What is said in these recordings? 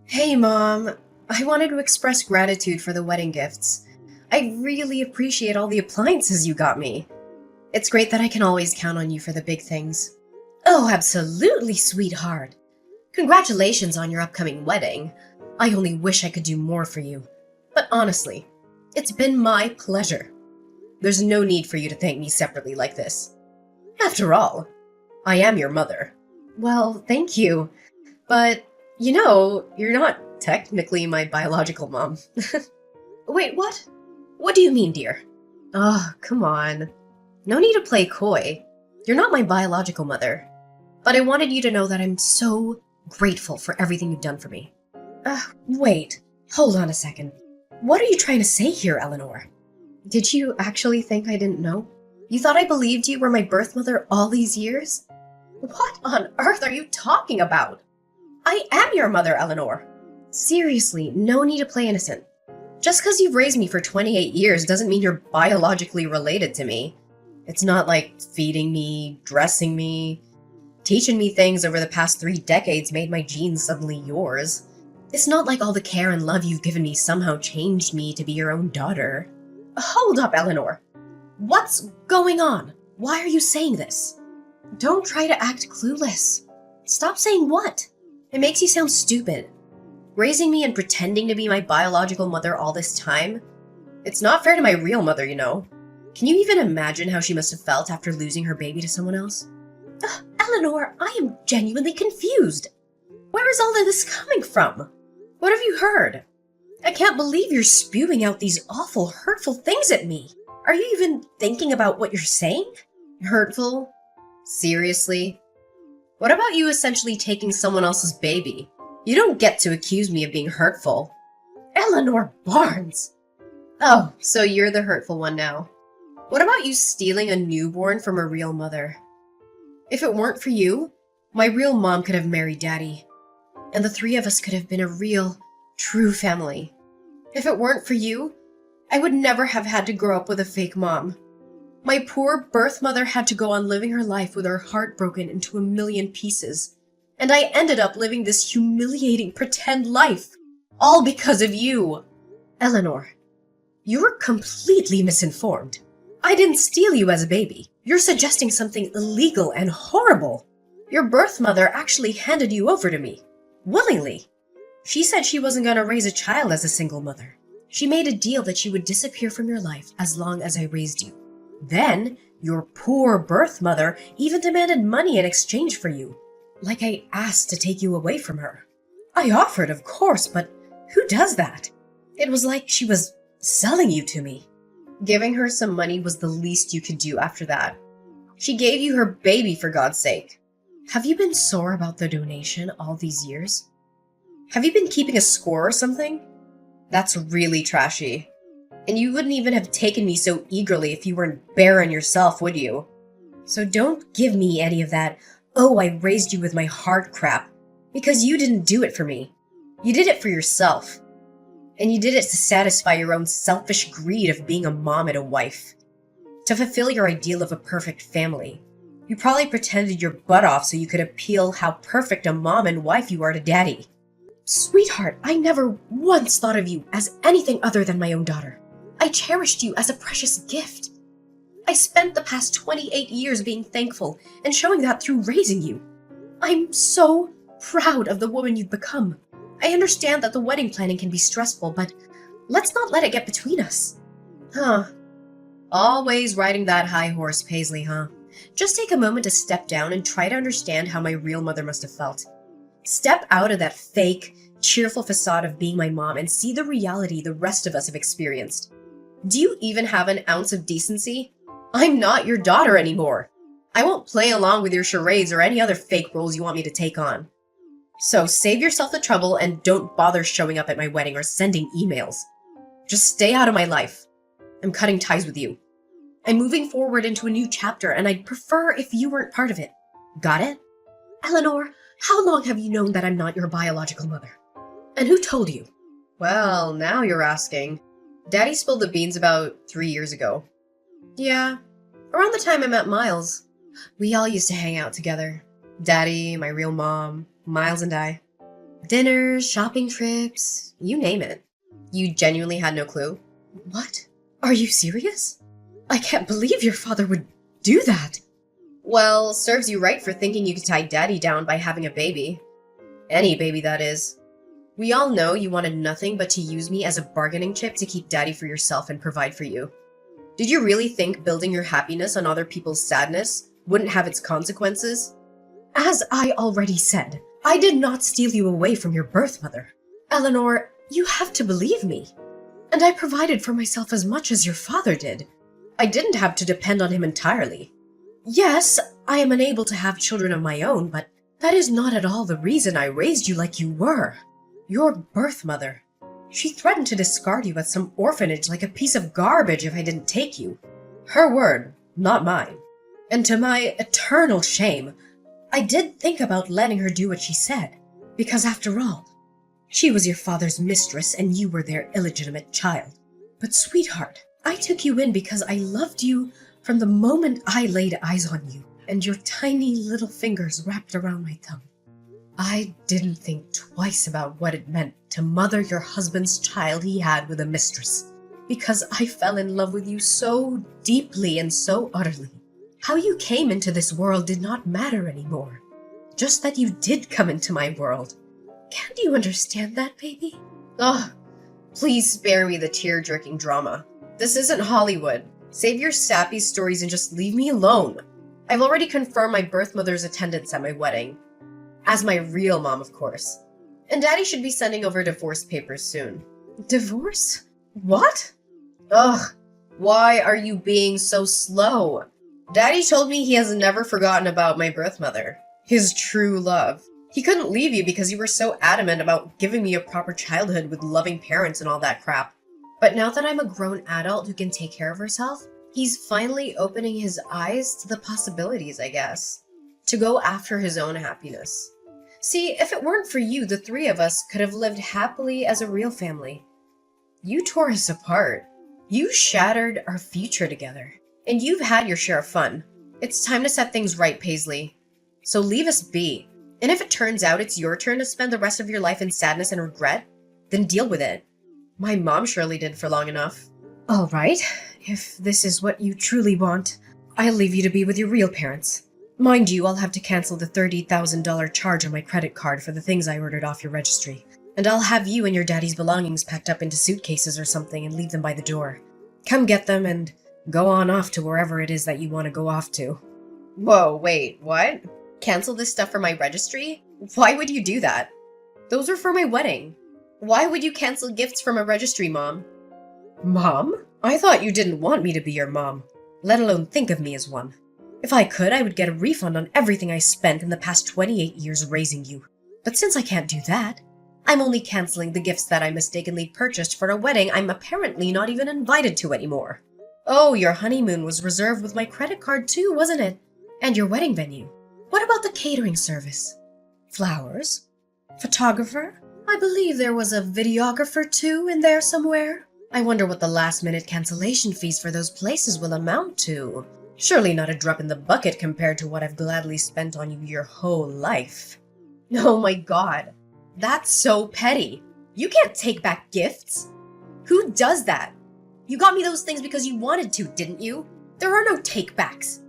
Hey, Mom. I wanted to express gratitude for the wedding gifts. I really appreciate all the appliances you got me. It's great that I can always count on you for the big things. Oh, absolutely, sweetheart. Congratulations on your upcoming wedding. I only wish I could do more for you. But honestly, it's been my pleasure. There's no need for you to thank me separately like this. After all, I am your mother. Well, thank you. But, you're not technically my biological mom. Wait, what? What do you mean, dear? Oh, come on. No need to play coy. You're not my biological mother. But I wanted you to know that I'm so grateful for everything you've done for me. Wait. Hold on a second. What are you trying to say here, Eleanor? Did you actually think I didn't know? You thought I believed you were my birth mother all these years? What on earth are you talking about? I am your mother, Eleanor. Seriously, no need to play innocent. Just because you've raised me for 28 years doesn't mean you're biologically related to me. It's not like feeding me, dressing me, teaching me things over the past 3 decades made my genes suddenly yours. It's not like all the care and love you've given me somehow changed me to be your own daughter. Hold up, Eleanor. What's going on? Why are you saying this? Don't try to act clueless. Stop saying what? It makes you sound stupid. Raising me and pretending to be my biological mother all this time? It's not fair to my real mother, you know. Can you even imagine how she must have felt after losing her baby to someone else? Eleanor, I am genuinely confused. Where is all of this coming from? What have you heard? I can't believe you're spewing out these awful, hurtful things at me. Are you even thinking about what you're saying? Hurtful? Seriously? What about you essentially taking someone else's baby? You don't get to accuse me of being hurtful. Eleanor Barnes! Oh, so you're the hurtful one now. What about you stealing a newborn from a real mother? If it weren't for you, my real mom could have married Daddy. And the three of us could have been a real, true family. If it weren't for you, I would never have had to grow up with a fake mom. My poor birth mother had to go on living her life with her heart broken into a million pieces. And I ended up living this humiliating pretend life. All because of you. Eleanor, you're completely misinformed. I didn't steal you as a baby. You're suggesting something illegal and horrible. Your birth mother actually handed you over to me. Willingly. She said she wasn't going to raise a child as a single mother. She made a deal that she would disappear from your life as long as I raised you. Then, your poor birth mother even demanded money in exchange for you. Like I asked to take you away from her. I offered, of course, but who does that? It was like she was selling you to me. Giving her some money was the least you could do after that. She gave you her baby, for God's sake. Have you been sore about the donation all these years? Have you been keeping a score or something? That's really trashy. And you wouldn't even have taken me so eagerly if you weren't barren yourself, would you? So don't give me any of that, oh, I raised you with my heart crap, because you didn't do it for me. You did it for yourself. And you did it to satisfy your own selfish greed of being a mom and a wife. To fulfill your ideal of a perfect family. You probably pretended your butt off so you could appeal how perfect a mom and wife you are to Daddy. Sweetheart, I never once thought of you as anything other than my own daughter. I cherished you as a precious gift. I spent the past 28 years being thankful and showing that through raising you. I'm so proud of the woman you've become. I understand that the wedding planning can be stressful, but let's not let it get between us. Huh. Always riding that high horse, Paisley, huh? Just take a moment to step down and try to understand how my real mother must have felt. Step out of that fake, cheerful facade of being my mom and see the reality the rest of us have experienced. Do you even have an ounce of decency? I'm not your daughter anymore. I won't play along with your charades or any other fake roles you want me to take on. So save yourself the trouble and don't bother showing up at my wedding or sending emails. Just stay out of my life. I'm cutting ties with you. I'm moving forward into a new chapter and I'd prefer if you weren't part of it. Got it? Eleanor, how long have you known that I'm not your biological mother? And who told you? Well, now you're asking. Daddy spilled the beans about 3 years ago. Yeah, around the time I met Miles. We all used to hang out together. Daddy, my real mom, Miles and I. Dinners, shopping trips, you name it. You genuinely had no clue? What? Are you serious? I can't believe your father would do that. Well, serves you right for thinking you could tie Daddy down by having a baby. Any baby, that is. We all know you wanted nothing but to use me as a bargaining chip to keep Daddy for yourself and provide for you. Did you really think building your happiness on other people's sadness wouldn't have its consequences? As I already said, I did not steal you away from your birth mother. Eleanor, you have to believe me. And I provided for myself as much as your father did. I didn't have to depend on him entirely. Yes, I am unable to have children of my own, but that is not at all the reason I raised you like you were. Your birth mother. She threatened to discard you at some orphanage like a piece of garbage if I didn't take you. Her word, not mine. And to my eternal shame, I did think about letting her do what she said, because after all, she was your father's mistress and you were their illegitimate child. But sweetheart, I took you in because I loved you from the moment I laid eyes on you and your tiny little fingers wrapped around my tongue. I didn't think twice about what it meant to mother your husband's child he had with a mistress, because I fell in love with you so deeply and so utterly. How you came into this world did not matter anymore. Just that you did come into my world. Can't you understand that, baby? Ugh, please spare me the tear-jerking drama. This isn't Hollywood. Save your sappy stories and just leave me alone. I've already confirmed my birth mother's attendance at my wedding. As my real mom, of course. And Daddy should be sending over divorce papers soon. Divorce? What? Ugh, why are you being so slow? Daddy told me he has never forgotten about my birth mother. His true love. He couldn't leave you because you were so adamant about giving me a proper childhood with loving parents and all that crap. But now that I'm a grown adult who can take care of herself, he's finally opening his eyes to the possibilities, I guess. To go after his own happiness. See, if it weren't for you, the three of us could have lived happily as a real family. You tore us apart. You shattered our future together. And you've had your share of fun. It's time to set things right, Paisley. So leave us be. And if it turns out it's your turn to spend the rest of your life in sadness and regret, then deal with it. My mom surely did for long enough. All right, if this is what you truly want, I'll leave you to be with your real parents. Mind you, I'll have to cancel the $30,000 charge on my credit card for the things I ordered off your registry. And I'll have you and your daddy's belongings packed up into suitcases or something and leave them by the door. Come get them and go on off to wherever it is that you want to go off to. Whoa, wait, what? Cancel this stuff for my registry? Why would you do that? Those are for my wedding. Why would you cancel gifts from a registry, Mom? Mom? I thought you didn't want me to be your mom, let alone think of me as one. If I could, I would get a refund on everything I spent in the past 28 years raising you. But since I can't do that, I'm only canceling the gifts that I mistakenly purchased for a wedding I'm apparently not even invited to anymore. Oh, your honeymoon was reserved with my credit card too, wasn't it? And your wedding venue. What about the catering service? Flowers? Photographer? I believe there was a videographer too in there somewhere. I wonder what the last-minute cancellation fees for those places will amount to. Surely not a drop in the bucket compared to what I've gladly spent on you your whole life. Oh my god. That's so petty. You can't take back gifts. Who does that? You got me those things because you wanted to, didn't you? There are no take-backs.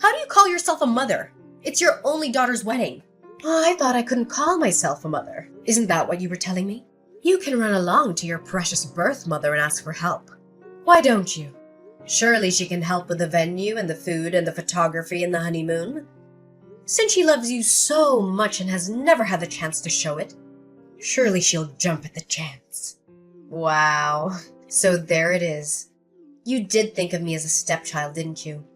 How do you call yourself a mother? It's your only daughter's wedding. Oh, I thought I couldn't call myself a mother. Isn't that what you were telling me? You can run along to your precious birth mother and ask for help. Why don't you? Surely she can help with the venue and the food and the photography and the honeymoon. Since she loves you so much and has never had the chance to show it, surely she'll jump at the chance. Wow. So there it is. You did think of me as a stepchild, didn't you?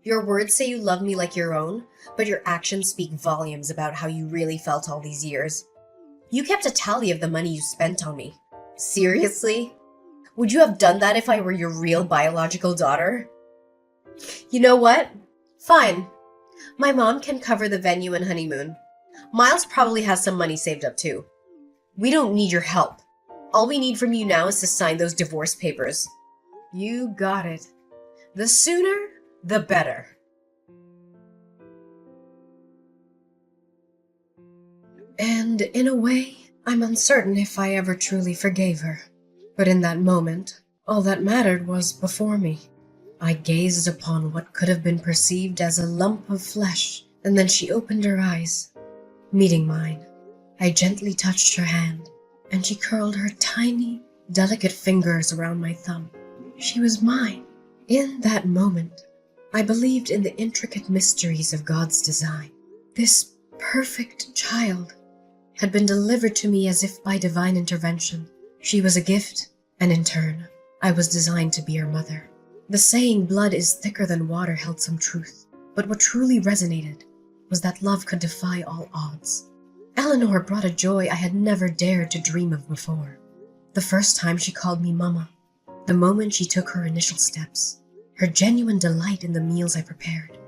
Your words say you love me like your own, but your actions speak volumes about how you really felt all these years. You kept a tally of the money you spent on me. Seriously? Would you have done that if I were your real biological daughter? You know what? Fine. My mom can cover the venue and honeymoon. Miles probably has some money saved up too. We don't need your help. All we need from you now is to sign those divorce papers. You got it. The sooner, the better. And in a way, I'm uncertain if I ever truly forgave her. But in that moment, all that mattered was before me. I gazed upon what could have been perceived as a lump of flesh, and then she opened her eyes, meeting mine. I gently touched her hand, and she curled her tiny, delicate fingers around my thumb. She was mine. In that moment, I believed in the intricate mysteries of God's design. This perfect child had been delivered to me as if by divine intervention. She was a gift, and in turn, I was designed to be her mother. The saying, blood is thicker than water, held some truth, but what truly resonated was that love could defy all odds. Eleanor brought a joy I had never dared to dream of before. The first time she called me Mama, the moment she took her initial steps, her genuine delight in the meals I prepared.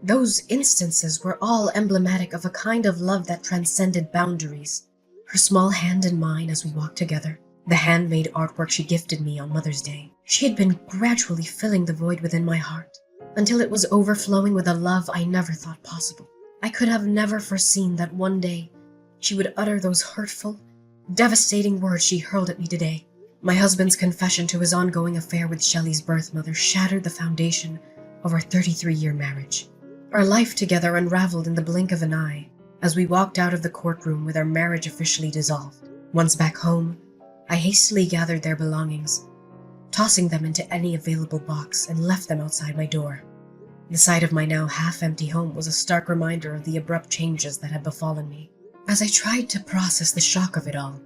Those instances were all emblematic of a kind of love that transcended boundaries. Her small hand in mine as we walked together, the handmade artwork she gifted me on Mother's Day. She had been gradually filling the void within my heart, until it was overflowing with a love I never thought possible. I could have never foreseen that one day she would utter those hurtful, devastating words she hurled at me today. My husband's confession to his ongoing affair with Shelley's birth mother shattered the foundation of our 33-year marriage. Our life together unraveled in the blink of an eye as we walked out of the courtroom with our marriage officially dissolved. Once back home, I hastily gathered their belongings, tossing them into any available box, and left them outside my door. The sight of my now half-empty home was a stark reminder of the abrupt changes that had befallen me. As I tried to process the shock of it all,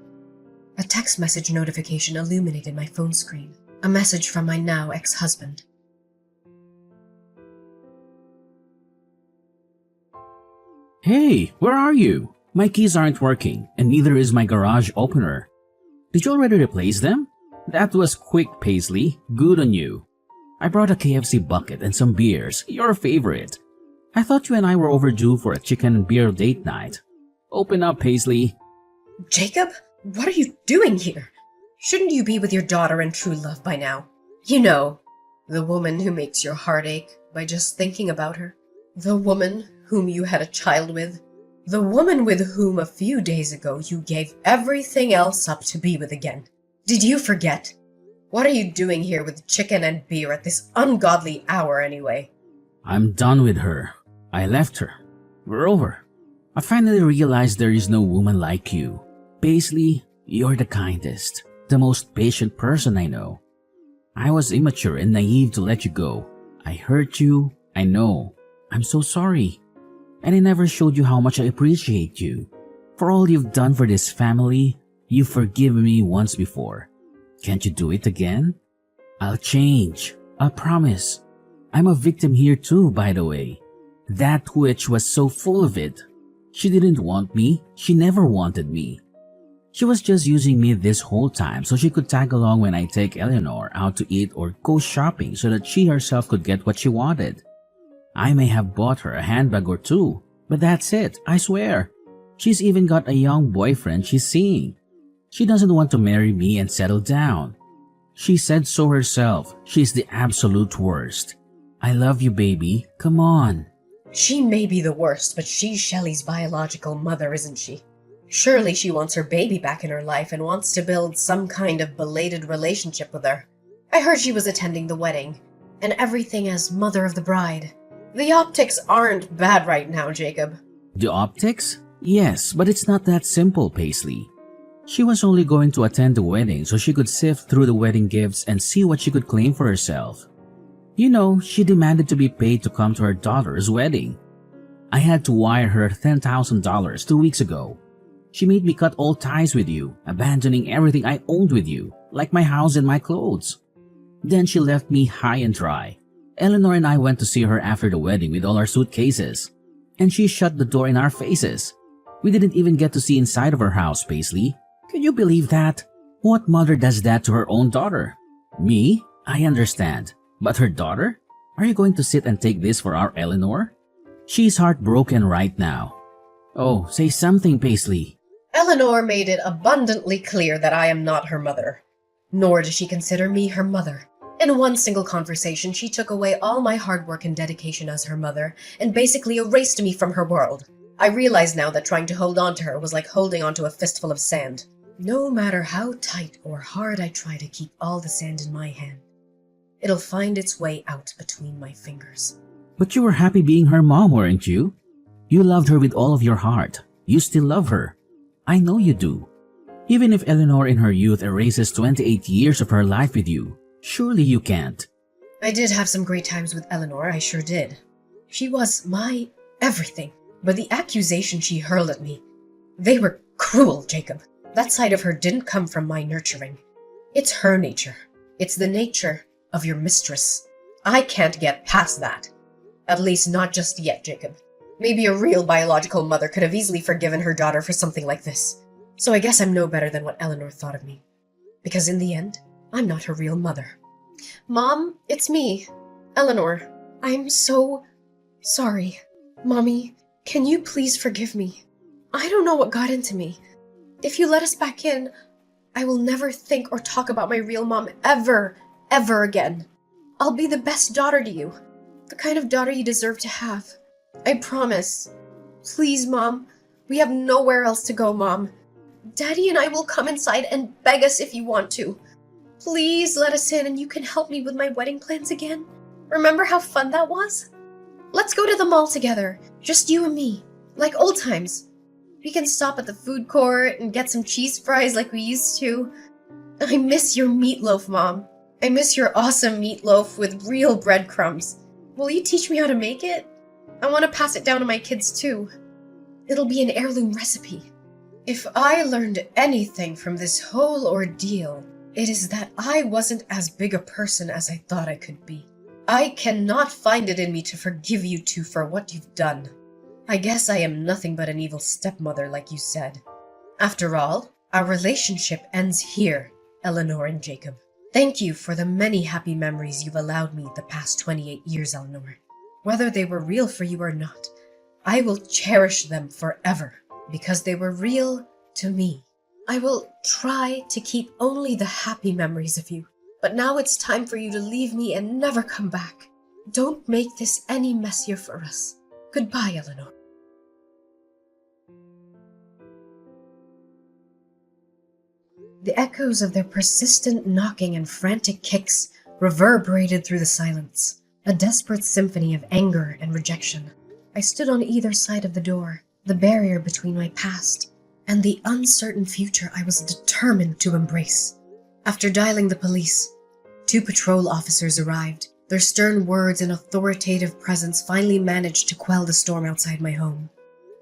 a text message notification illuminated my phone screen, a message from my now ex-husband. Hey, where are you? My keys aren't working, and neither is my garage opener. Did you already replace them? That was quick, Paisley. Good on you. I brought a KFC bucket and some beers, your favorite. I thought you and I were overdue for a chicken and beer date night. Open up, Paisley. Jacob, what are you doing here? Shouldn't you be with your daughter and true love by now? You know, the woman who makes your heart ache by just thinking about her. The woman whom you had a child with. The woman with whom a few days ago you gave everything else up to be with again. Did you forget? What are you doing here with chicken and beer at this ungodly hour anyway? I'm done with her. I left her. We're over. I finally realized there is no woman like you. Paisley, you're the kindest, the most patient person I know. I was immature and naive to let you go. I hurt you, I know. I'm so sorry. And I never showed you how much I appreciate you. For all you've done for this family, you've forgiven me once before. Can't you do it again? I'll change. I promise. I'm a victim here too, by the way. That witch was so full of it. She didn't want me. She never wanted me. She was just using me this whole time so she could tag along when I take Eleanor out to eat or go shopping so that she herself could get what she wanted. I may have bought her a handbag or two, but that's it, I swear. She's even got a young boyfriend she's seeing. She doesn't want to marry me and settle down. She said so herself. She's the absolute worst. I love you, baby. Come on. She may be the worst, but she's Shelley's biological mother, isn't she? Surely she wants her baby back in her life and wants to build some kind of belated relationship with her. I heard she was attending the wedding, and everything as mother of the bride. The optics aren't bad right now, Jacob. The optics? Yes, but it's not that simple, Paisley. She was only going to attend the wedding so she could sift through the wedding gifts and see what she could claim for herself. You know, she demanded to be paid to come to her daughter's wedding. I had to wire her $10,000 2 weeks ago. She made me cut all ties with you, abandoning everything I owned with you, like my house and my clothes. Then she left me high and dry. Eleanor and I went to see her after the wedding with all our suitcases, and she shut the door in our faces. We didn't even get to see inside of her house, Paisley. Can you believe that? What mother does that to her own daughter? Me? I understand. But her daughter? Are you going to sit and take this for our Eleanor? She's heartbroken right now. Oh, say something, Paisley. Eleanor made it abundantly clear that I am not her mother. Nor does she consider me her mother. In one single conversation, she took away all my hard work and dedication as her mother and basically erased me from her world. I realize now that trying to hold on to her was like holding onto a fistful of sand. No matter how tight or hard I try to keep all the sand in my hand, it'll find its way out between my fingers. But you were happy being her mom, weren't you? You loved her with all of your heart. You still love her. I know you do. Even if Eleanor in her youth erases 28 years of her life with you, surely you can't. I did have some great times with Eleanor, I sure did. She was my everything. But the accusations she hurled at me, they were cruel, Jacob. That side of her didn't come from my nurturing. It's her nature. It's the nature of your mistress. I can't get past that. At least not just yet, Jacob. Maybe a real biological mother could have easily forgiven her daughter for something like this. So I guess I'm no better than what Eleanor thought of me. Because in the end, I'm not her real mother. Mom, it's me, Eleanor. I'm so sorry. Mommy, can you please forgive me? I don't know what got into me. If you let us back in, I will never think or talk about my real mom ever again. I'll be the best daughter to you. The kind of daughter you deserve to have. I promise. Please, Mom. We have nowhere else to go, Mom. Daddy and I will come inside and beg us if you want to. Please let us in and you can help me with my wedding plans again. Remember how fun that was? Let's go to the mall together. Just you and me. Like old times. We can stop at the food court and get some cheese fries like we used to. I miss your meatloaf, Mom. I miss your awesome meatloaf with real breadcrumbs. Will you teach me how to make it? I want to pass it down to my kids too. It'll be an heirloom recipe. If I learned anything from this whole ordeal, it is that I wasn't as big a person as I thought I could be. I cannot find it in me to forgive you two for what you've done. I guess I am nothing but an evil stepmother, like you said. After all, our relationship ends here, Eleanor and Jacob. Thank you for the many happy memories you've allowed me the past 28 years, Eleanor. Whether they were real for you or not, I will cherish them forever because they were real to me. I will try to keep only the happy memories of you. But now it's time for you to leave me and never come back. Don't make this any messier for us. Goodbye, Eleanor. The echoes of their persistent knocking and frantic kicks reverberated through the silence, a desperate symphony of anger and rejection. I stood on either side of the door, the barrier between my past and the uncertain future I was determined to embrace. After dialing the police, 2 patrol officers arrived. Their stern words and authoritative presence finally managed to quell the storm outside my home.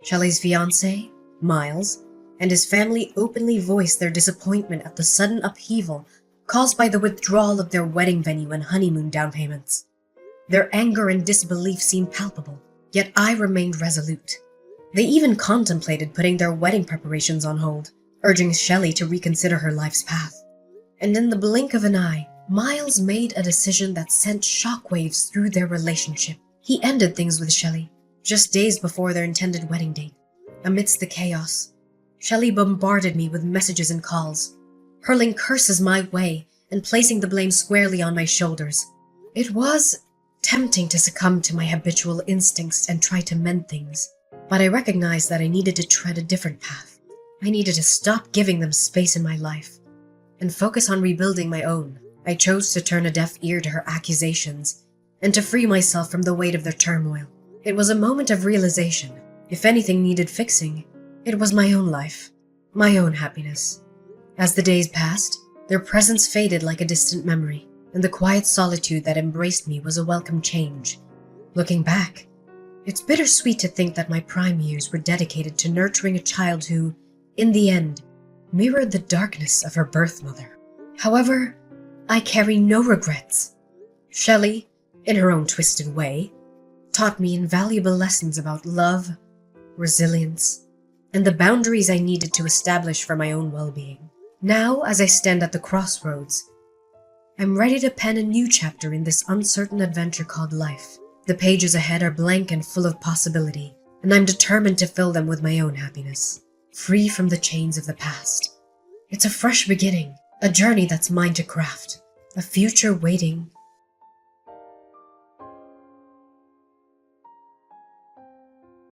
Shelley's fiancé, Miles, and his family openly voiced their disappointment at the sudden upheaval caused by the withdrawal of their wedding venue and honeymoon down payments. Their anger and disbelief seemed palpable, yet I remained resolute. They even contemplated putting their wedding preparations on hold, urging Shelley to reconsider her life's path. And in the blink of an eye, Miles made a decision that sent shockwaves through their relationship. He ended things with Shelley, just days before their intended wedding date. Amidst the chaos, Shelley bombarded me with messages and calls, hurling curses my way and placing the blame squarely on my shoulders. It was tempting to succumb to my habitual instincts and try to mend things, but I recognized that I needed to tread a different path. I needed to stop giving them space in my life and focus on rebuilding my own. I chose to turn a deaf ear to her accusations and to free myself from the weight of their turmoil. It was a moment of realization. If anything needed fixing, it was my own life, my own happiness. As the days passed, their presence faded like a distant memory, and the quiet solitude that embraced me was a welcome change. Looking back, it's bittersweet to think that my prime years were dedicated to nurturing a child who, in the end, mirrored the darkness of her birth mother. However, I carry no regrets. Shelley, in her own twisted way, taught me invaluable lessons about love, resilience, and the boundaries I needed to establish for my own well-being. Now, as I stand at the crossroads, I'm ready to pen a new chapter in this uncertain adventure called life. The pages ahead are blank and full of possibility, and I'm determined to fill them with my own happiness, free from the chains of the past. It's a fresh beginning, a journey that's mine to craft, a future waiting